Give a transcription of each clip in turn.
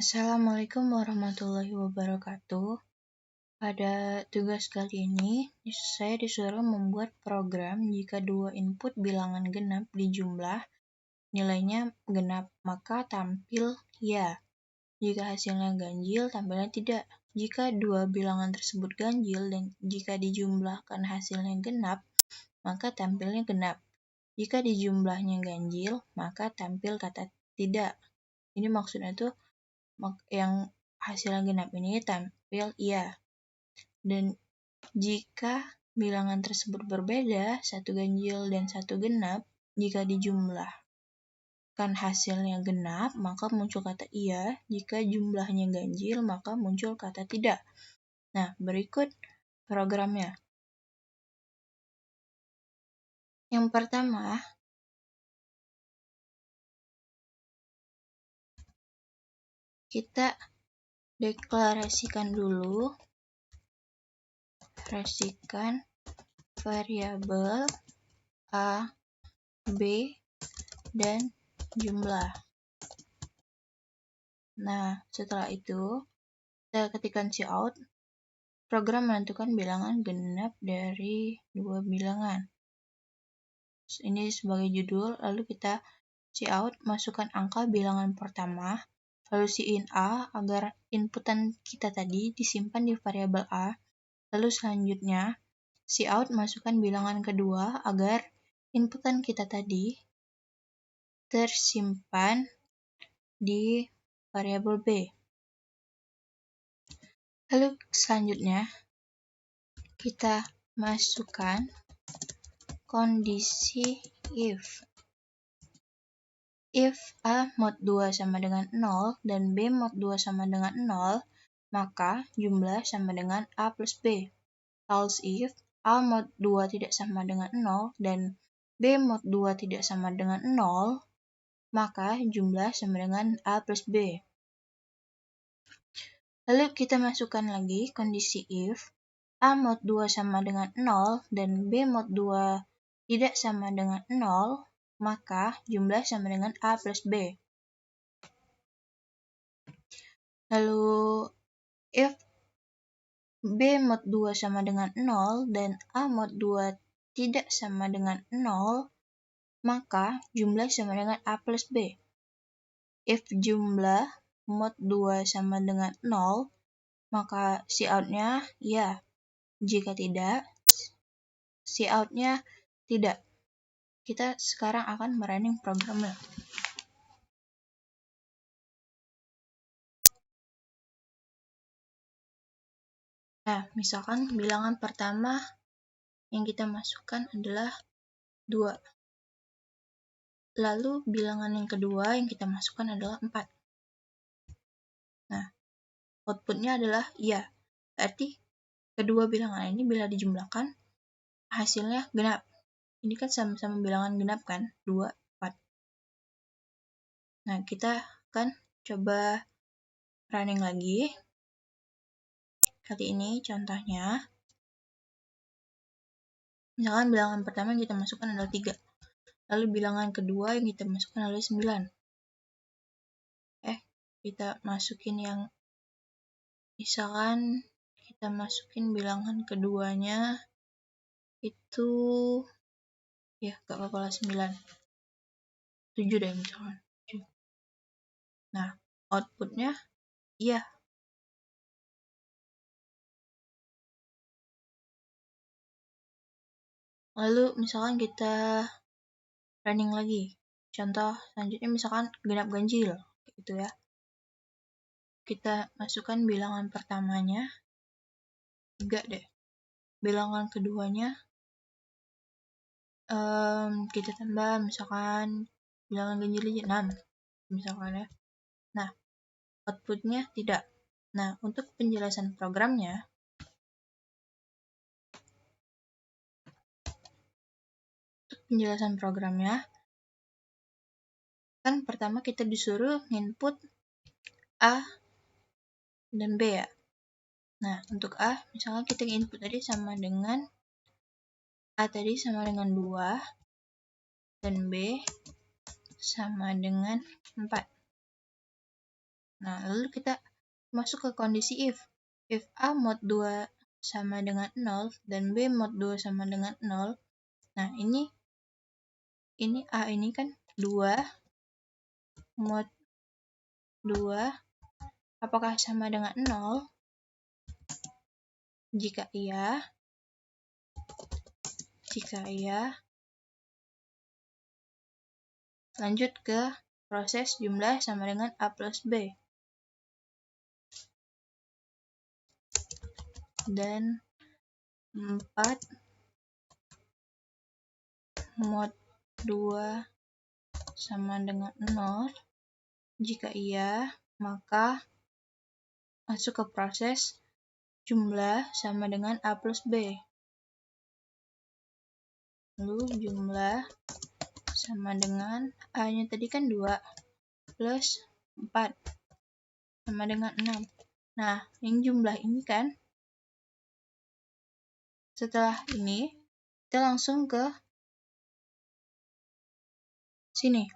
Assalamualaikum warahmatullahi wabarakatuh. Pada tugas kali ini, saya disuruh membuat program jika dua input bilangan genap dijumlah, nilainya genap, maka tampil ya. Jika hasilnya ganjil, tampilnya tidak. Jika dua bilangan tersebut ganjil dan jika dijumlahkan hasilnya genap, maka tampilnya genap. Jika dijumlahnya ganjil, maka tampil kata tidak. Ini maksudnya tuh yang hasilnya genap ini tampil iya. Dan jika bilangan tersebut berbeda, satu ganjil dan satu genap, jika dijumlahkan hasilnya genap, maka muncul kata iya. Jika jumlahnya ganjil, maka muncul kata tidak. Nah, berikut programnya. Yang pertama, kita deklarasikan dulu variabel A, B, dan jumlah. Nah, setelah itu, kita ketikkan cout, program menentukan bilangan genap dari dua bilangan. Ini sebagai judul, lalu kita cout, masukkan angka bilangan pertama, lalu in A agar inputan kita tadi disimpan di variabel A, lalu selanjutnya cout masukkan bilangan kedua agar inputan kita tadi tersimpan di variabel B. Lalu selanjutnya kita masukkan kondisi if. If A mod 2 sama dengan 0 dan B mod 2 sama dengan 0, maka jumlah sama dengan A plus B. Else if A mod 2 tidak sama dengan 0 dan B mod 2 tidak sama dengan 0, maka jumlah sama dengan A plus B. Lalu kita masukkan lagi kondisi if A mod 2 sama dengan 0 dan B mod 2 tidak sama dengan 0, maka jumlah sama dengan A plus B. Lalu if B mod 2 sama dengan 0 dan A mod 2 tidak sama dengan 0, maka jumlah sama dengan A plus B. If jumlah mod 2 sama dengan 0, maka cout-nya ya. Jika tidak, cout-nya tidak. Kita sekarang akan merunning programnya. Nah, misalkan bilangan pertama yang kita masukkan adalah 2. Lalu bilangan yang kedua yang kita masukkan adalah 4. Nah, outputnya adalah iya. Berarti kedua bilangan ini bila dijumlahkan, hasilnya genap. Ini kan sama-sama bilangan genap kan? 2, 4. Nah, kita akan coba running lagi. Kali ini contohnya, misalkan bilangan pertama yang kita masukkan adalah 3. Lalu bilangan kedua yang kita masukkan adalah 9. Kita masukin yang, misalkan kita masukin bilangan keduanya itu, ya gak apa-apa lah 9. 7 deh misalkan. 7. Nah, outputnya iya. Lalu misalkan kita running lagi. Contoh selanjutnya misalkan genap ganjil, gitu ya. Kita masukkan bilangan pertamanya 3 deh. Bilangan keduanya kita tambah misalkan bilangan ganjilnya 6 misalkan ya. Nah, outputnya tidak. Nah, untuk penjelasan programnya, kan pertama kita disuruh input A dan B ya. Nah, untuk A, misalnya kita input tadi sama dengan A tadi sama dengan 2 dan B sama dengan 4. Nah, lalu kita masuk ke kondisi if. If A mod 2 sama dengan 0 dan B mod 2 sama dengan 0. Nah, ini A ini kan 2 mod 2 apakah sama dengan 0? Jika iya, lanjut ke proses jumlah sama dengan A plus B. Dan 4 mod 2 sama dengan 0. Jika iya, maka masuk ke proses jumlah sama dengan A plus B. Lalu jumlah sama dengan A-nya tadi kan 2 plus 4 sama dengan 6. Nah, yang jumlah ini kan, setelah ini kita langsung ke sini.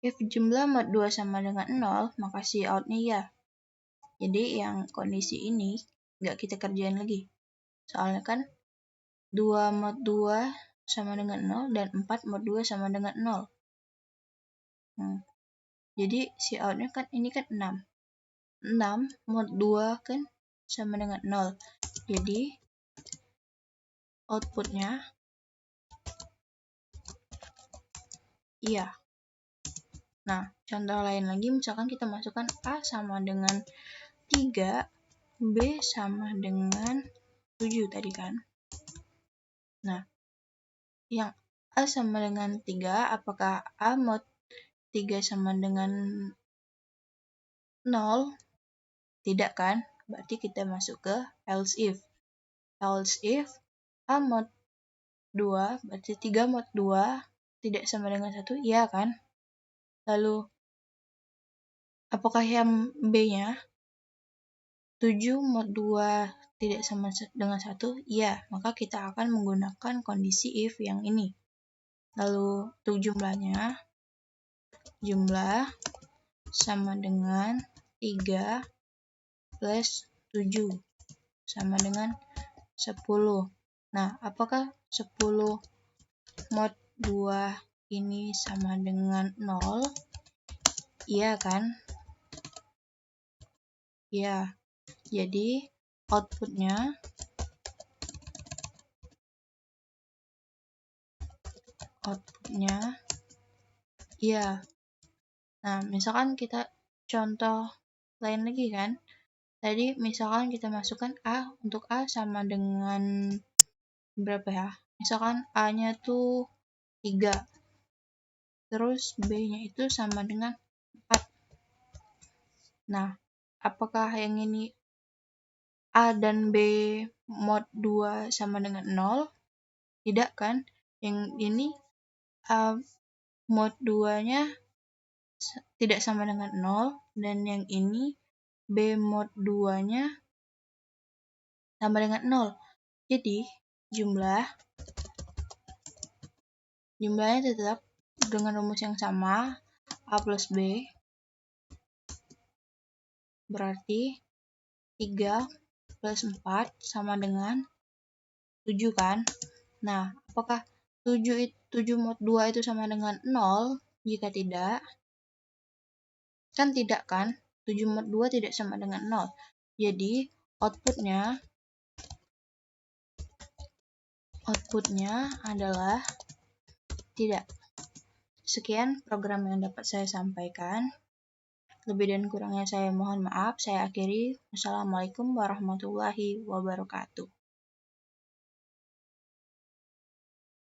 If jumlah mod 2 sama dengan 0, maka cout-nya ya. Jadi yang kondisi ini nggak kita kerjain lagi. Soalnya kan 2 mod 2 sama dengan 0 dan 4 mod 2 sama dengan 0. Jadi cout-nya kan ini kan 6. 6 mod 2 kan sama dengan 0. Jadi outputnya iya. Nah, contoh lain lagi, misalkan kita masukkan A sama dengan 3, B sama dengan 7 tadi kan. Nah, yang A sama dengan 3, apakah A mod 3 sama dengan 0? Tidak kan? Berarti kita masuk ke else if. Else if A mod 2, berarti 3 mod 2 tidak sama dengan 1, iya kan? Lalu, apakah yang B-nya 7 mod 2 tidak sama dengan 1? Iya, maka kita akan menggunakan kondisi if yang ini. Lalu untuk jumlahnya, jumlah sama dengan 3 plus 7 sama dengan 10. Nah, apakah 10 mod 2 ini sama dengan 0? Iya kan? Iya. Jadi outputnya iya. Nah, misalkan kita contoh lain lagi kan. Tadi misalkan kita masukkan A, untuk A sama dengan berapa ya? Misalkan A-nya tuh 3. Terus B-nya itu sama dengan 4. Nah, apakah yang ini A dan B mod 2 sama dengan 0? Tidak kan? Yang ini A mod 2-nya tidak sama dengan 0, dan yang ini B mod 2-nya sama dengan 0. Jadi, jumlahnya tetap dengan rumus yang sama, A plus B, berarti 3 plus 4 sama dengan 7 kan? Nah, apakah 7 mod 2 itu sama dengan 0? Jika tidak, kan tidak kan? 7 mod 2 tidak sama dengan 0. Jadi, outputnya adalah tidak. Sekian program yang dapat saya sampaikan. Lebih dan kurangnya saya mohon maaf. Saya akhiri. Wassalamualaikum warahmatullahi wabarakatuh.